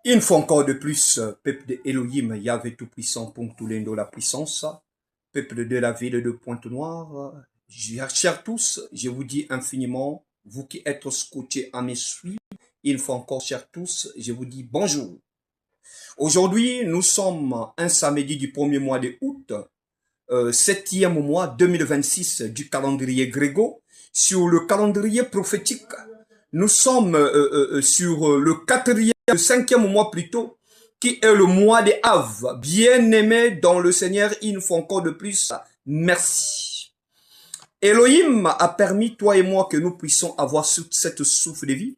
Une fois encore de plus, peuple de Elohim, Yahvé Tout-Puissant, Ponctoulindo la puissance, peuple de la ville de Pointe-Noire, chers tous, je vous dis infiniment, vous qui êtes scotchés à mes suites, une fois encore, chers tous, je vous dis bonjour. Aujourd'hui, nous sommes un samedi du premier mois de août, 7e mois 2026 du calendrier grégo, sur le calendrier prophétique. Nous sommes sur le 5e mois plutôt, qui est le mois de Av. Bien-aimé dans le Seigneur, une fois encore de plus, merci. Elohim a permis, toi et moi, que nous puissions avoir cette souffle de vie.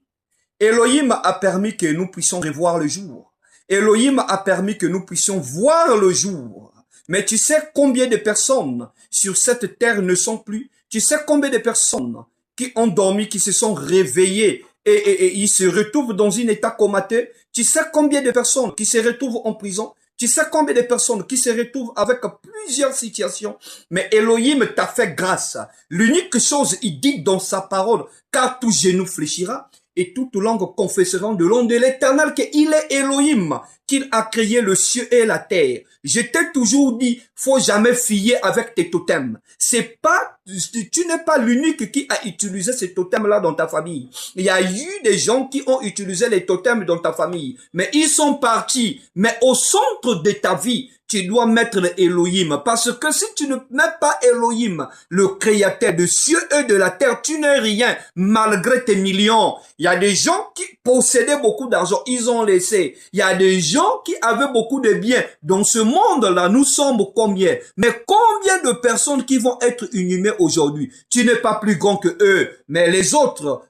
Elohim a permis que nous puissions revoir le jour. Elohim a permis que nous puissions voir le jour. Mais tu sais combien de personnes sur cette terre ne sont plus? Tu sais combien de personnes qui ont dormi, qui se sont réveillées et ils se retrouvent dans un état comateux? Tu sais combien de personnes qui se retrouvent en prison? Tu sais combien de personnes qui se retrouvent avec plusieurs situations? Mais Elohim t'a fait grâce. L'unique chose, il dit dans sa parole, car tout genou fléchira et toute langue confesseront de l'om de l'Éternel qu'il est Elohim, qu'il a créé le ciel et la terre. Je t'ai toujours dit, faut jamais fier avec tes totems. C'est pas, tu n'es pas l'unique qui a utilisé ces totems-là dans ta famille. Il y a eu des gens qui ont utilisé les totems dans ta famille, mais ils sont partis. Mais au centre de ta vie, tu dois mettre Elohim, parce que si tu ne mets pas Elohim, le créateur de cieux et de la terre, tu n'es rien, malgré tes millions. Il y a des gens qui possédaient beaucoup d'argent, ils ont laissé. Il y a des gens qui avaient beaucoup de biens. Dans ce monde-là, nous sommes combien? Mais combien de personnes qui vont être inhumées aujourd'hui? Tu n'es pas plus grand que eux, mais les autres,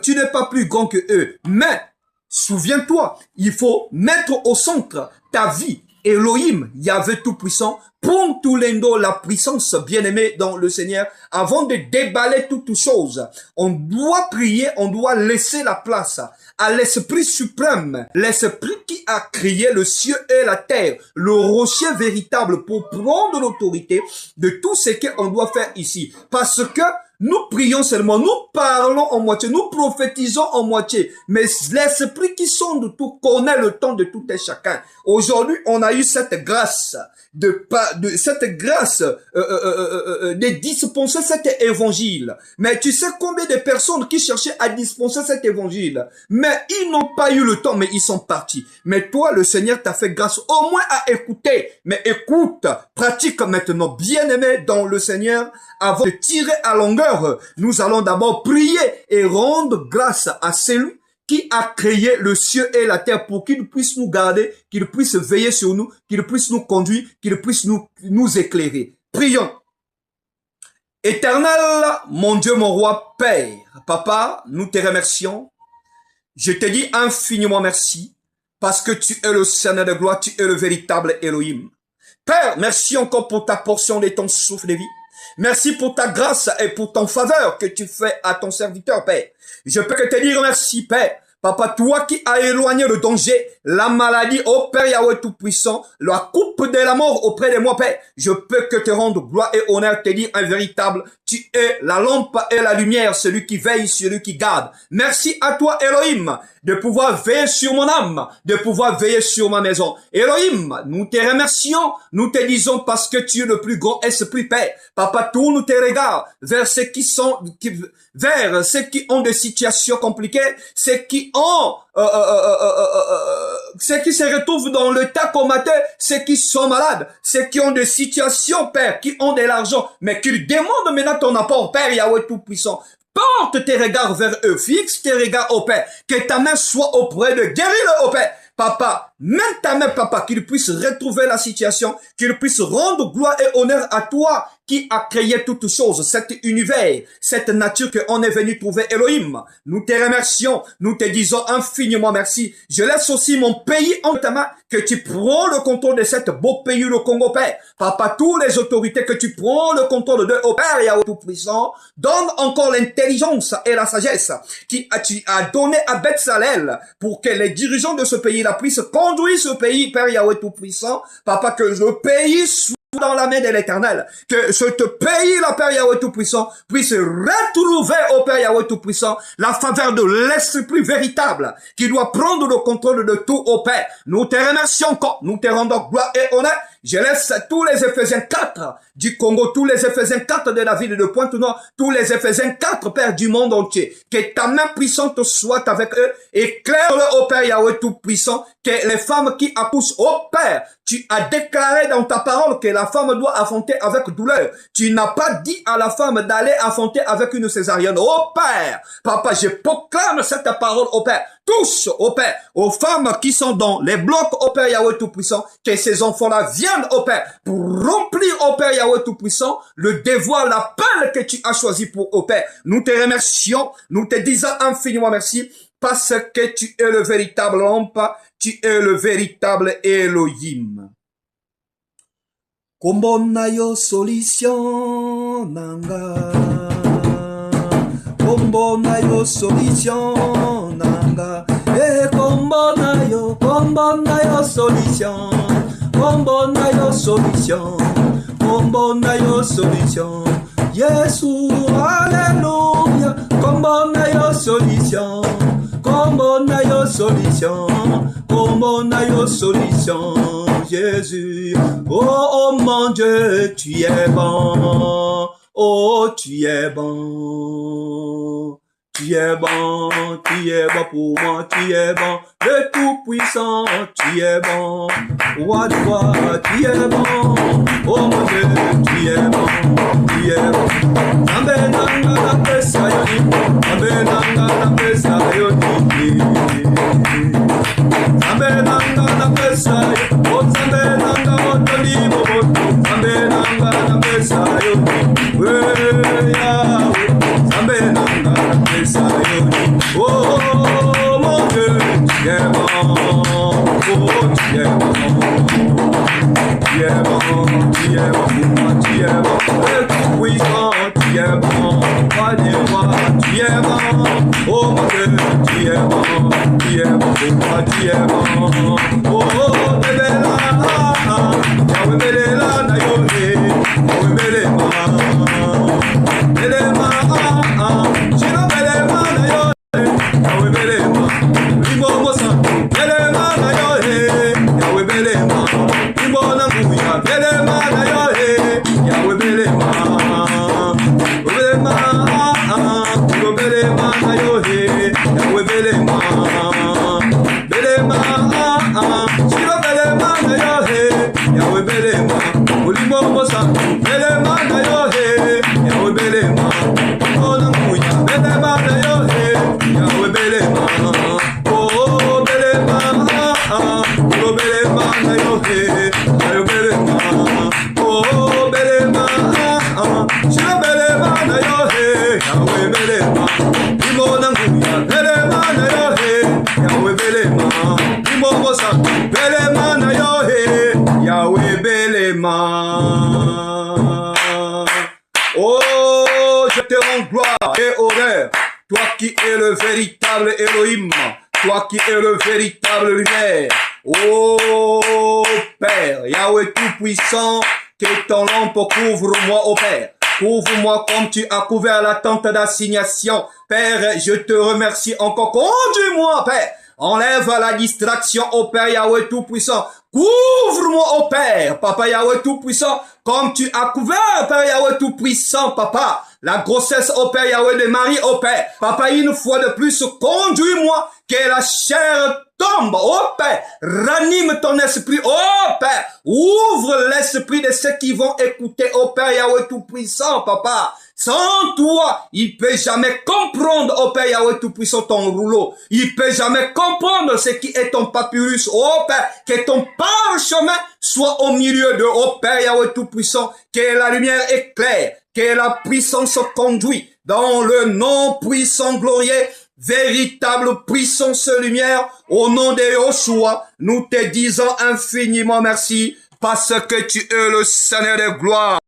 tu n'es pas plus grand que eux. Mais, souviens-toi, il faut mettre au centre ta vie. Elohim, Yahvé Tout-Puissant, Ponctoulindo la puissance, bien-aimé dans le Seigneur, avant de déballer toutes choses. On doit prier, on doit laisser la place à l'Esprit suprême, l'Esprit qui a créé le ciel et la terre, le rocher véritable pour prendre l'autorité de tout ce qu'on doit faire ici. Parce que nous prions seulement, nous parlons en moitié, nous prophétisons en moitié, mais l'Esprit qui sonde tout connaît le temps de tout et chacun. Aujourd'hui, on a eu cette grâce de dispenser cet évangile. Mais tu sais combien de personnes qui cherchaient à dispenser cet évangile, mais ils n'ont pas eu le temps, mais ils sont partis. Mais toi, le Seigneur t'a fait grâce au moins à écouter. Mais écoute, pratique maintenant, bien-aimé dans le Seigneur, avant de tirer à longueur, nous allons d'abord prier et rendre grâce à celui qui a créé le ciel et la terre pour qu'il puisse nous garder, qu'il puisse veiller sur nous, qu'il puisse nous conduire, qu'il puisse nous éclairer. Prions. Éternel, mon Dieu, mon roi, Père, Papa, nous te remercions. Je te dis infiniment merci parce que tu es le Seigneur de gloire, tu es le véritable Elohim. Père, merci encore pour ta portion de ton souffle de vie. Merci pour ta grâce et pour ton faveur que tu fais à ton serviteur, Père. Je peux que te dire merci, Père. Papa, toi qui as éloigné le danger, la maladie, ô Père Yahweh Tout-Puissant, la coupe de la mort auprès de moi, Père, je peux que te rendre gloire et honneur, te dire un véritable, tu es la lampe et la lumière, celui qui veille, celui qui garde. Merci à toi, Elohim, de pouvoir veiller sur mon âme, de pouvoir veiller sur ma maison. Elohim, nous te remercions, nous te disons parce que tu es le plus grand esprit, Père. Papa, tourne tes regards vers ceux qui ont des situations compliquées, ceux qui se retrouvent dans le tas comateux, ceux qui sont malades, ceux qui ont des situations, Père, qui ont de l'argent, mais qui demandent maintenant ton apport, Père Yahweh Tout-Puissant. Porte tes regards vers eux, fixe tes regards au Père, que ta main soit auprès de guérir-le au Père. Papa, même ta main, Papa, qu'il puisse retrouver la situation, qu'il puisse rendre gloire et honneur à toi qui a créé toutes choses, cet univers, cette nature qu'on est venu trouver, Elohim. Nous te remercions, nous te disons infiniment merci. Je laisse aussi mon pays en ta main, que tu prends le contrôle de cet beau pays, le Congo, Père. Papa, toutes les autorités, que tu prends le contrôle de, au Père Yahweh Tout-Puissant, donne encore l'intelligence et la sagesse qui tu as donné à Betsalel pour que les dirigeants de ce pays-là puissent conduire ce pays, Père Yahweh Tout-Puissant. Papa, que le pays soit dans la main de l'Éternel. Que ce pays, le Père Yahweh Tout-Puissant, puisse retrouver au Père Yahweh Tout-Puissant la faveur de l'Esprit véritable qui doit prendre le contrôle de tout au Père. Nous te remercions encore, nous te rendons gloire et honneur. Je laisse tous les Éphésiens 4 du Congo, tous les Éphésiens 4 de la ville de Pointe-Noire, tous les Éphésiens 4, Père du monde entier. Que ta main puissante soit avec eux. Éclaire-le au Père Yahweh Tout-Puissant. Que les femmes qui accouchent au Père, tu as déclaré dans ta parole que la femme doit affronter avec douleur. Tu n'as pas dit à la femme d'aller affronter avec une césarienne. Au Père, Papa, je proclame cette parole au Père. Touche au Père, aux femmes qui sont dans les blocs au Père Yahweh Tout-Puissant, que ces enfants-là viennent au Père pour remplir au Père Yahweh Tout-Puissant le devoir, l'appel que tu as choisi pour au Père. Nous te remercions, nous te disons infiniment merci parce que tu es le véritable lampe, tu es le véritable Elohim. Kombo na yo solution nanga, kombo na yo solution nanga, kombo na yo solution, kombo na yo solution, kombo na yo solution, Yesu alléluia, kombo na yo solution, kombo na yo solution, kombo na yo solution, Jésus. Oh mon Dieu, tu es bon. Oh, tu es bon. Tu es bon pour moi, tu es bon, le Tout-Puissant, tu es bon, roi de roi, tu es bon, oh mon Dieu, tu es bon, tu es bon. Zambe nanga na pesa yoni, zambe nanga na pesa yoni, zambe nanga na pesa yoni, oh zambe nanga otoli bobo, zambe nanga na pesa yoni, Yahweh, zambe nanga na pesa yoni, oh mon Dieu, tu es bon, oh tu es bon, tu es bon, tu es bon, tu es bon, le Tout-Puissant, tu es bon, roi des rois, tu es bon, oh mon Dieu, tu es bon, tu es bon, tu es bon, oh Belela, Yahweh Belela na yohe, Yahweh Belema, Belema, Shino Belema na yohe, Yahweh Belema, Rimbo Mosa, Belema na yohe, Yahweh Belema, Rimbo Nanguya, Belema na yohe, Yahweh Belema, Belema, Rimbo Belema na yohe, Yahweh Belema, Belema, Shino Belema na yohe, Yahweh Belema, Rimbo Mosa, Belema na yohe, Yahweh Belema, Rimbo Nanguya, Belema na yohe, Yahweh Belema, oh Belema, Rimbo Belema na yohe, Yahweh Belema, oh Belema, Shino Belema na yohe, Yahweh Belema, Rimbo Nanguya, Belema na yohe, Yahweh Belema, Rimbo Mosa, Belema na yohe, Yahweh Belema. Oh, je te rends gloire et honneur, toi qui es le véritable Elohim, toi qui es le véritable lumière. Oh Père, Yahweh Tout-Puissant, que ton lampe couvre-moi, oh Père. Couvre-moi comme tu as couvert la tente d'assignation. Père, je te remercie encore. Conduis-moi, Père. Enlève la distraction, oh Père Yahweh Tout-Puissant. Couvre-moi, oh Père, Papa Yahweh Tout-Puissant, comme tu as couvert, Père Yahweh Tout-Puissant, Papa, la grossesse, oh Père Yahweh de Marie, oh Père. Papa, une fois de plus, conduis-moi, que la chair tombe, oh Père, ranime ton esprit, oh Père, ouvre l'esprit de ceux qui vont écouter, oh Père Yahweh Tout-Puissant, Papa. Sans toi, il peut jamais comprendre, oh Père Yahweh Tout-Puissant, ton rouleau. Il peut jamais comprendre ce qui est ton papyrus, oh Père, que ton parchemin soit au milieu de, oh Père Yahweh Tout-Puissant, que la lumière éclaire, que la puissance conduit dans le nom puissant glorieux, véritable puissance lumière, au nom de Yoshua, nous te disons infiniment merci, parce que tu es le Seigneur de gloire.